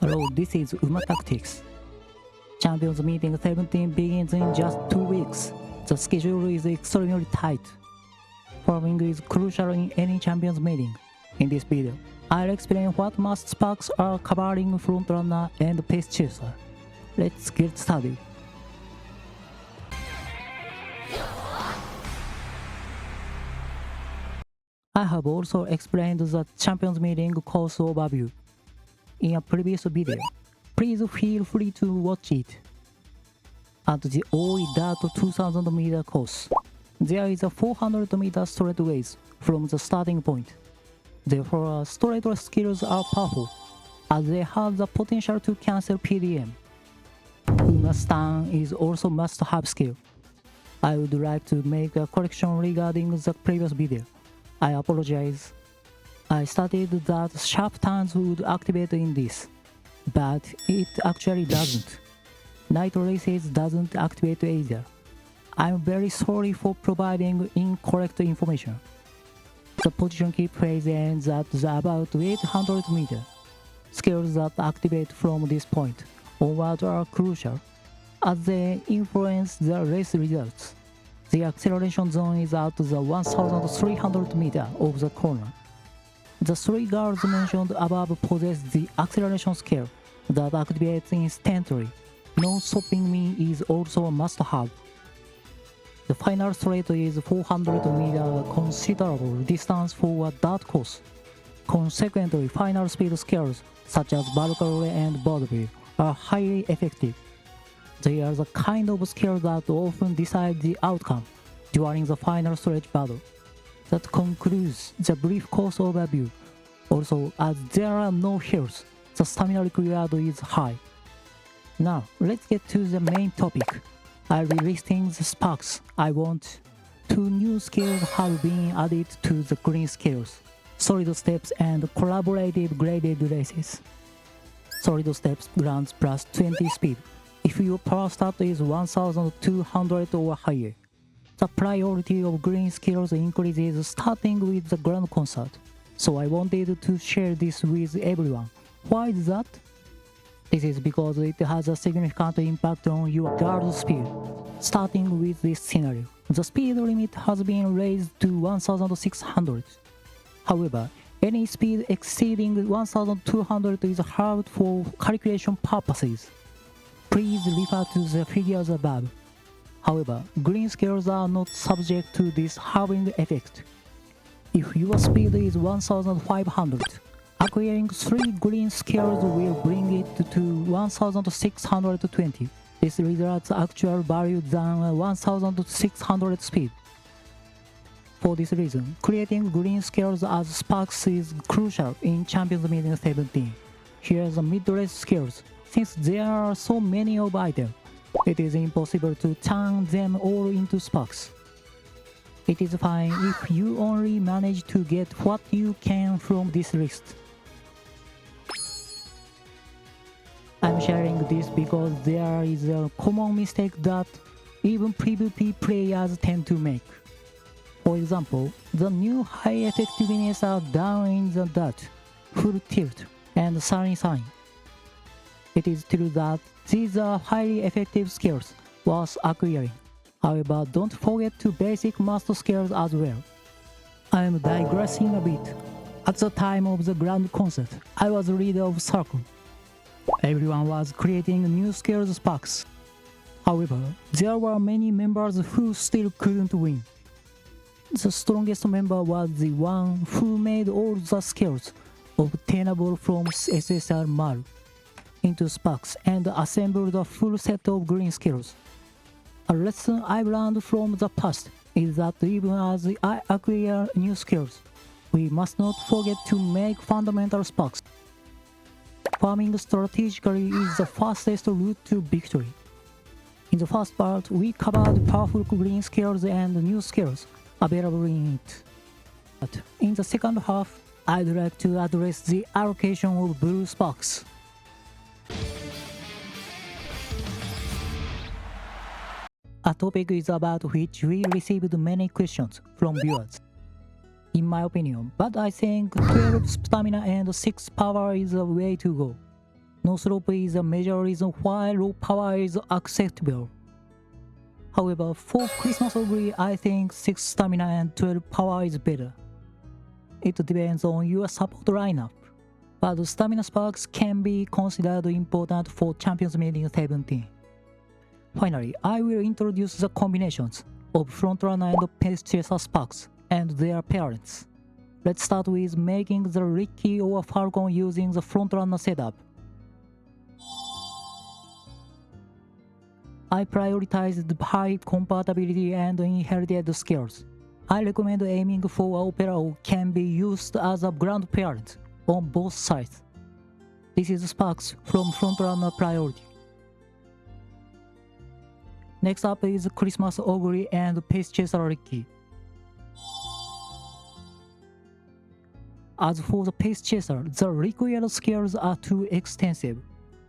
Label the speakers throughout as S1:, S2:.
S1: Hello, this is Uma Tactics. Champions Meeting 17 begins in just 2 weeks. The schedule is extremely tight. Farming is crucial in any Champions Meeting. In this video, I'll explain what must SPARKS are covering frontrunner and pace chaser. Let's get started. I have also explained the Champions Meeting course overview in a previous video. Please feel free to watch it. At the OE 2000 meter course, there is a 400 meter straight race from the starting point. Therefore, straight skills are powerful, as they have the potential to cancel PDM. Uma Stun is also must-have skill. I would like to make a correction regarding the previous video. I apologize. I stated that sharp turns would activate in this, but it actually doesn't. Night races doesn't activate either. I'm very sorry for providing incorrect information. The position keep phase ends at about 800 meters. Skills that activate from this point onward are crucial, as they influence the race results. The acceleration zone is at the 1300 meters of the corner. The three guards mentioned above possess the acceleration skill that activates instantly. Non-stopping me is also a must-have. The final straight is 400 meters, considerable distance for a dart course. Consequently, final speed skills such as Valkyrie and Vaudeville are highly effective. They are the kind of skills that often decide the outcome during the final stretch battle. That concludes the brief course overview. Also, as there are no hills, the stamina required is high. Now, let's get to the main topic. I'll be listing the SPARKS I want. 2 new skills have been added to the green skills: Solid Steps and Collaborative Graded Races. Solid Steps grants plus 20 speed if your power stat is 1200 or higher. The priority of green skills increases starting with the Grand Concert, so I wanted to share this with everyone. Why is that? This is because it has a significant impact on your guard speed. Starting with this scenario, the speed limit has been raised to 1600. However, any speed exceeding 1200 is hard for calculation purposes. Please refer to the figures above. However, green skills are not subject to this halving effect. If your speed is 1500, acquiring 3 green skills will bring it to 1620. This results actual value than 1600 speed. For this reason, creating green skills as SPARKS is crucial in Champions Meeting 17. Here are the mid-race skills. Since there are so many of items, it is impossible to turn them all into SPARKS. It is fine if you only manage to get what you can from this list. I'm sharing this because there is a common mistake that even PvP players tend to make. For example, the new high effectiveness are down in the dart, full tilt, and sunny sign. It is true that these are highly effective skills worth acquiring. However, don't forget to basic master skills as well. I am digressing a bit. At the time of the Grand Concert, I was leader of Circle. Everyone was creating new skills SPARKS. However, there were many members who still couldn't win. The strongest member was the one who made all the skills obtainable from SSR Maru into SPARKS and assembled a full set of green skills. A lesson I've learned from the past is that even as I acquire new skills, we must not forget to make fundamental SPARKS. Farming strategically is the fastest route to victory. In the first part, we covered powerful green skills and new skills available in it. But in the second half, I'd like to address the allocation of blue SPARKS. A topic is about which we received many questions from viewers. In my opinion, but I think 12 stamina and 6 power is the way to go. No slope is a major reason why low power is acceptable. However, for Christmas Augury, I think 6 stamina and 12 power is better. It depends on your support lineup, but stamina sparks can be considered important for Champions Meeting 17. Finally, I will introduce the combinations of frontrunner and pace chaser sparks and their parents. Let's start with making the Ricky or Falcon using the frontrunner setup. I prioritized high compatibility and inherited skills. I recommend aiming for Opera who can be used as a grandparent on both sides. This is Sparks from frontrunner priority. Next up is Christmas Augury and Pace Chaser Ricky. As for the Pace Chaser, the required skills are too extensive,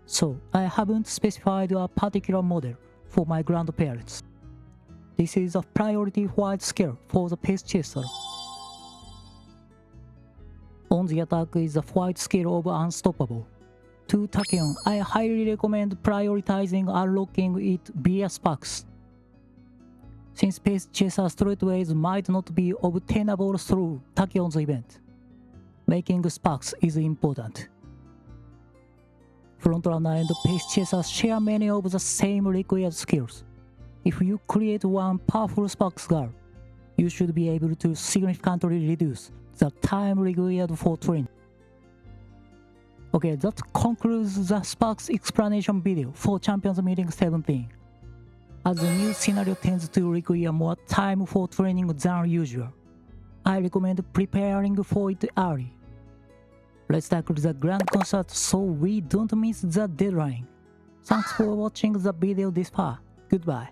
S1: so I haven't specified a particular model for my grandparents. This is a priority white skill for the Pace Chaser. On the attack is the white skill of Unstoppable. To Takeon, I highly recommend prioritizing unlocking it via Sparks. Since Pace Chaser straightways might not be obtainable through Takeon's event, making Sparks is important. Frontrunner and Pace Chaser share many of the same required skills. If you create one powerful Sparks girl, you should be able to significantly reduce the time required for training. Okay, that concludes the Sparks explanation video for Champions Meeting 17. As the new scenario tends to require more time for training than usual, I recommend preparing for it early. Let's tackle the grand concert so we don't miss the deadline. Thanks for watching the video this far. Goodbye.